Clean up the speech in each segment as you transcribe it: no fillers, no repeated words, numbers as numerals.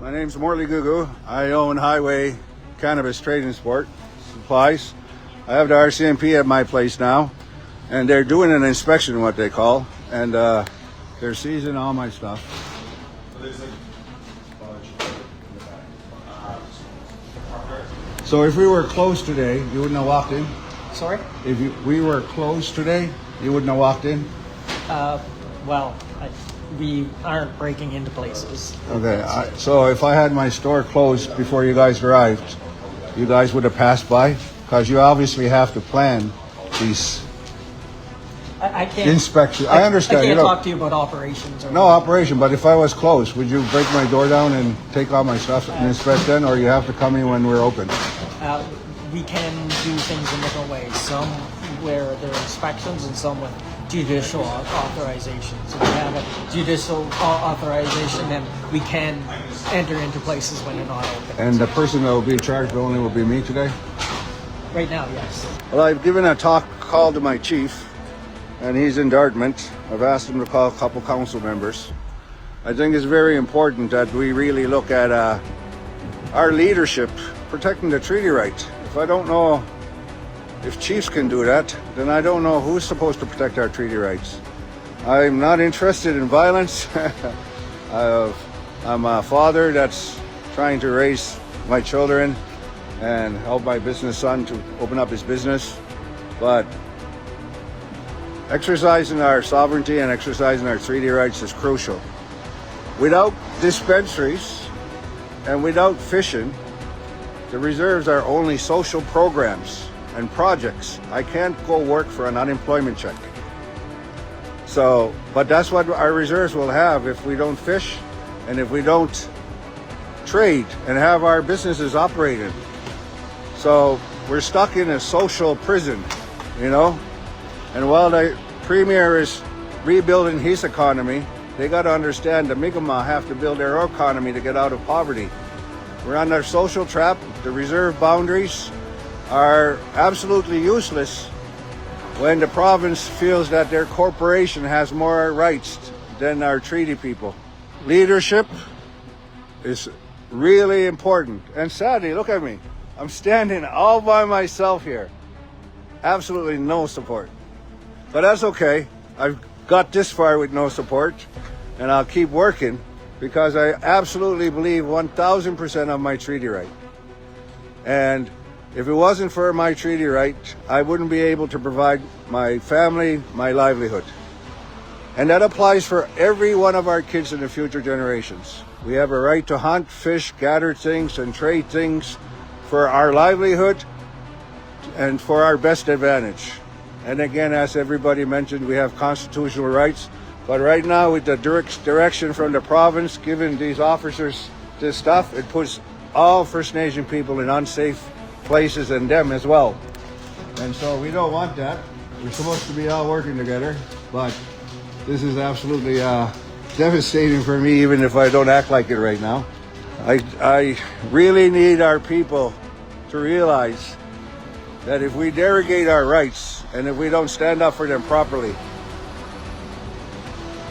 My name's Morley Googoo. I own Highway Cannabis Trading Supplies. I have the RCMP at my place now, and they're doing an inspection, what they call, and they're seizing all my stuff. So if we were closed today, you wouldn't have walked in? Sorry? If we were closed today, you wouldn't have walked in? We aren't breaking into places. Okay, so if I had my store closed before you guys arrived, you guys would have passed by? Because you obviously have to plan these I can't inspections. I understand. I can't talk to you about operations. No operation, but if I was closed, would you break my door down and take all my stuff and inspect then, or you have to come in when we're open? We can do things in different ways. Some where there are inspections and some with judicial authorization. So we have a judicial authorization and we can enter into places when they're not open. And the person that will be charged only will be me today? Right now, yes. Well, I've given a call to my chief, and he's in Dartmouth. I've asked him to call a couple council members. I think it's very important that we really look at our leadership protecting the treaty right. If I don't know if chiefs can do that, then I don't know who's supposed to protect our treaty rights. I'm not interested in violence. I'm a father that's trying to raise my children and help my business son to open up his business. But exercising our sovereignty and exercising our treaty rights is crucial. Without dispensaries and without fishing, the reserves are only social programs and projects. I can't go work for an unemployment check. So, but that's what our reserves will have if we don't fish and if we don't trade and have our businesses operated. So we're stuck in a social prison, you know? And while the Premier is rebuilding his economy, they got to understand the Mi'kmaq have to build their economy to get out of poverty. We're under social trap. The reserve boundaries are absolutely useless when the province feels that their corporation has more rights than our treaty people. Leadership is really important. And sadly, look at me. I'm standing all by myself here. Absolutely no support. But that's okay. I've got this far with no support, and I'll keep working because I absolutely believe 1,000% of my treaty right. And if it wasn't for my treaty right, I wouldn't be able to provide my family my livelihood. And that applies for every one of our kids in the future generations. We have a right to hunt, fish, gather things, and trade things for our livelihood and for our best advantage. And again, as everybody mentioned, we have constitutional rights. But right now, with the direction from the province giving these officers this stuff, it puts all First Nation people in unsafe places and them as well. And so we don't want that. We're supposed to be all working together, but this is absolutely devastating for me, even if I don't act like it right now. I really need our people to realize that if we derogate our rights and if we don't stand up for them properly,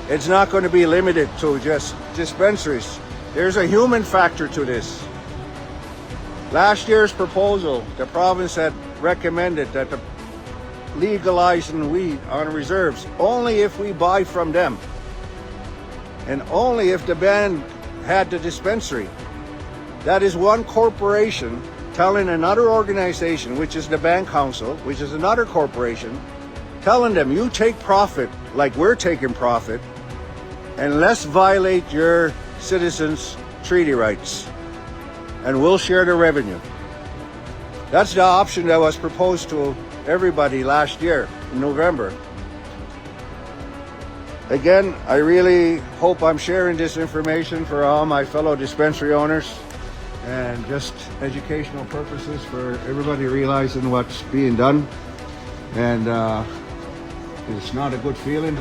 it's not going to be limited to just dispensaries. There's a human factor to this. Last year's proposal, the province had recommended that the legalizing weed on reserves only if we buy from them and only if the band had the dispensary. That is one corporation telling another organization, which is the Band Council, which is another corporation, telling them, you take profit like we're taking profit, and let's violate your citizens' treaty rights, and we'll share the revenue. That's the option that was proposed to everybody last year in November. Again, I really hope I'm sharing this information for all my fellow dispensary owners and just educational purposes for everybody realizing what's being done. And it's not a good feeling,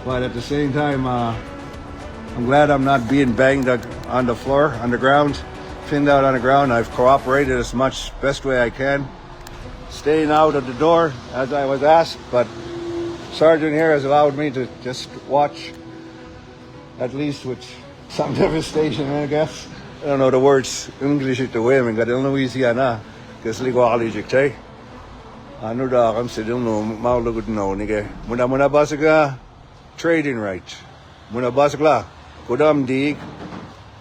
but at the same time, I'm glad I'm not being banged on the floor, on the ground, pinned out on the ground. I've cooperated as much best way I can, staying out of the door as I was asked, but Sergeant here has allowed me to just watch, at least with some devastation, I guess. I don't know the words English it the way I'm got in Louisiana. Guess ligo alijik Anu da kam sedung no maulugud no nige. Muna basaka trading right. Muna basakla kodam dig.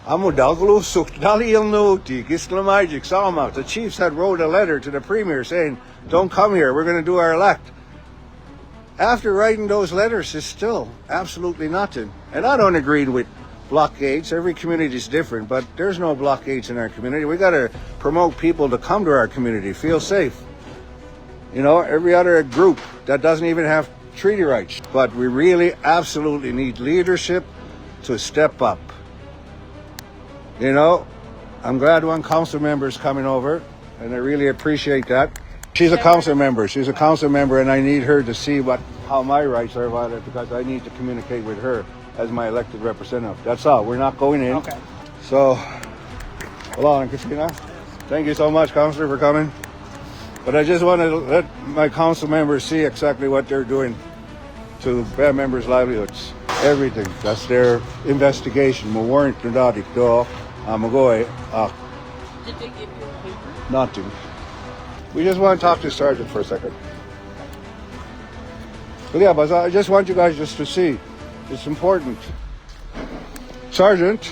Amu dalgulu suk dali no dig. Islamajik salma. The chiefs had wrote a letter to the premier saying, "Don't come here. We're going to do our elect." After writing those letters, it's still absolutely nothing. And I don't agree with blockades. Every community is different, but there's no blockades in our community. We got to promote people to come to our community, feel safe. You know, every other group that doesn't even have treaty rights. But we really absolutely need leadership to step up. You know, I'm glad one council member is coming over, and I really appreciate that. She's a council member. She's a council member, and I need her to see how my rights are violated because I need to communicate with her as my elected representative. That's all. We're not going in. Okay. So, hold on, Christina. Thank you so much, Councillor, for coming. But I just want to let my council members see exactly what they're doing to band members' livelihoods. Everything. That's their investigation. Mo warrant na dati to. Amagoy. Did they give you a paper? Nothing. We just want to talk to the Sergeant for a second. But yeah, but I just want you guys just to see. It's important. Sergeant,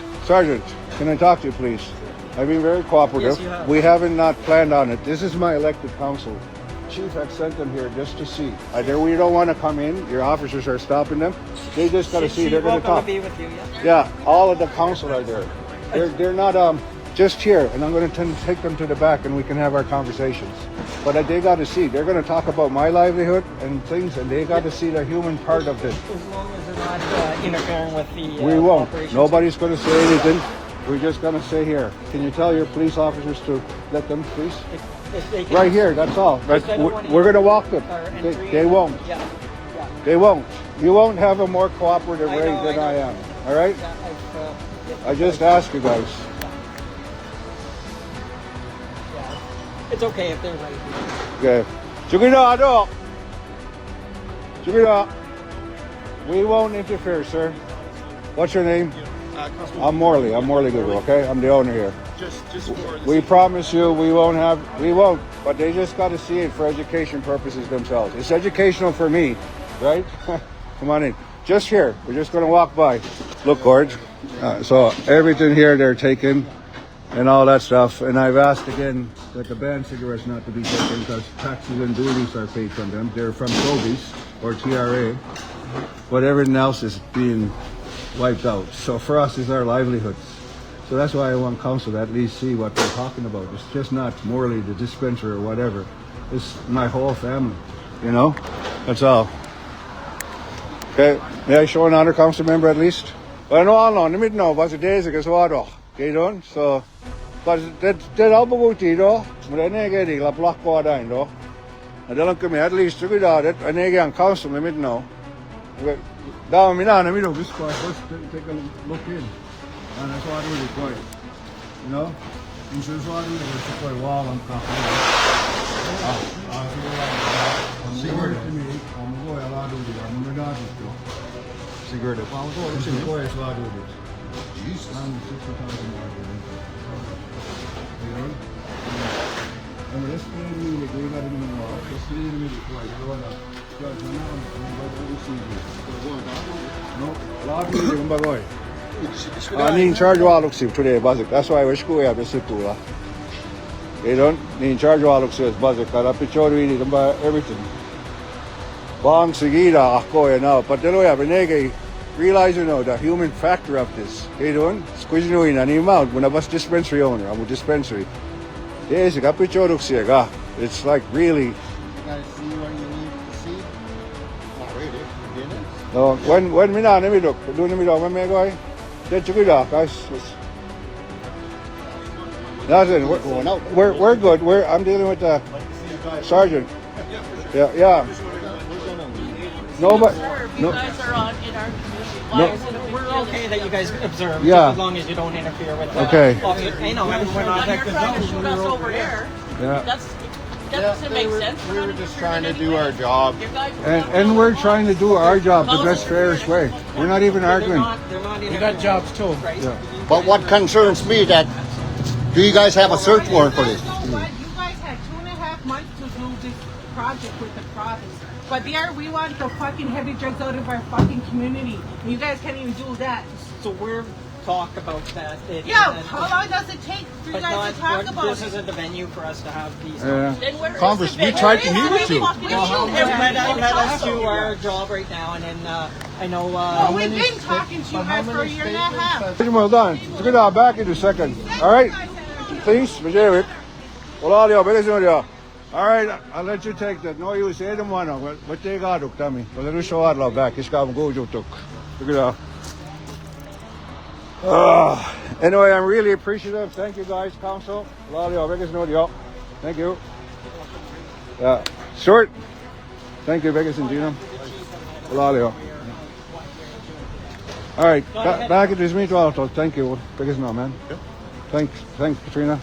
can I talk to you, please? I've been very cooperative. Yes, you have. We haven't not planned on it. This is my elected council. Chief had sent them here just to see. We don't want to come in. Your officers are stopping them. They just got to see. They're going to talk. Be with you, yeah? Yeah, all of the council are there. They're not just here, and I'm going to take them to the back, and we can have our conversations. But they got to see. They're going to talk about my livelihood and things, and they got to see the human part of this. As long as they're not interfering with the We won't. operations. Nobody's going to say anything. We're just going to say here. Can you tell your police officers to let them, please? If they can, Right here. That's all. Because they don't want We're going to walk them. or They, entry they and- won't. Yeah. They won't. You won't have a more cooperative I rate know, than I I know. am. All right? Yeah, I just ask you guys. yeah. It's okay if they're right Okay. here. Jugida. We won't interfere, sir. What's your name? I'm Morley. I'm Morley Googoo, okay? I'm the owner here. Just for the We promise you we won't, but they just got to see it for education purposes themselves. It's educational for me, right? Come on in. Just here. We're just going to walk by. Look, Gorge. So everything here they're taking and all that stuff. And I've asked again that the banned cigarettes not to be taken because taxes and duties are paid from them. They're from Sobeys or TRA. But everything else is being wiped out. So for us, it's our livelihoods. So that's why I want council to at least see what they're talking about. It's just not Morley, the dispenser or whatever. It's my whole family, you know? That's all. Okay, may I show another council member at least? But no, let me know. Was it days ago? Okay, don't. So, but that all about it, though. But I never get it. La block go down, though. I don't come at least to get out it. I never get council. Let me know. Okay, down me now. Let me know. This part. Let's take a look in. And that's why I do it quiet. You know? And so that's why I do it. It's quite wall on top. Sigurd to me. I'm going to allow to do it. I'm going to do it. Sigurd. I'm going to allow to do it. Jesus. I'm 60,000 more. You know? And let's play the music. We got to do more. Let's play the music quiet. I don't want to. No, allow to do it. I'm going. I'm in charge of all of them today, Bazik. That's why we're going to sit to that. You don't need in charge of all of them, Bazik. I'm picture we need everything. Bang Sigida, Ako, now. But the lawyer, Benege, realize you know the human factor of this. You don't squeeze you in an amount when I was dispensary owner. I'm a dispensary. Yes, I got picture of them. It's like really. You guys see what you need to see? Not really. You didn't? No, when me not, let me look. Do me look. When me go. That's good, guys. Nothing. We're good. I'm dealing with the sergeant. Yeah. No, but You no. guys are on in our community. No. Why is it okay? We're okay that you guys observe, Yeah. as long as you don't interfere with Okay. I know, we're not When that you're trying to shoot us over there, Yeah. that's That doesn't make sense. We were just trying to do our job. Your guys were And we're trying to do our job the best, fairest way. We're not even arguing. They're not in We got jobs too. right? Yeah. But what concerns me that, do you guys have a search warrant for this? You know what? You guys had 2.5 months to do this project with the province. But there, we want the fucking heavy drugs out of our fucking community. And you guys can't even do that. So we're talk about that. Yeah, how long does it take for you But guys to talk about this it? isn't the venue for us to have these. Yeah. Then where is Congress, the we venue? tried to meet with you. Let us do our job right now, and then I know. Well, we've been talking to you guys for a year and a half. Well done. Sige na, back in a second. All right? Please, Majewik. Wala liyo, bilis mo liyo. All right, I'll let you take that. No, you say them one. What they got, Tami? Well, let us show our back. It's got go to tuk. Sige na. Anyway, I'm really appreciative. Thank you guys, Council. Wala liyo, bilis mo liyo. Thank you. Yeah. Short. Thank you, Vegas and Gina. Wala liyo. All right, back at this meet also. Thank you. Biggest no, man. Thanks, Katrina.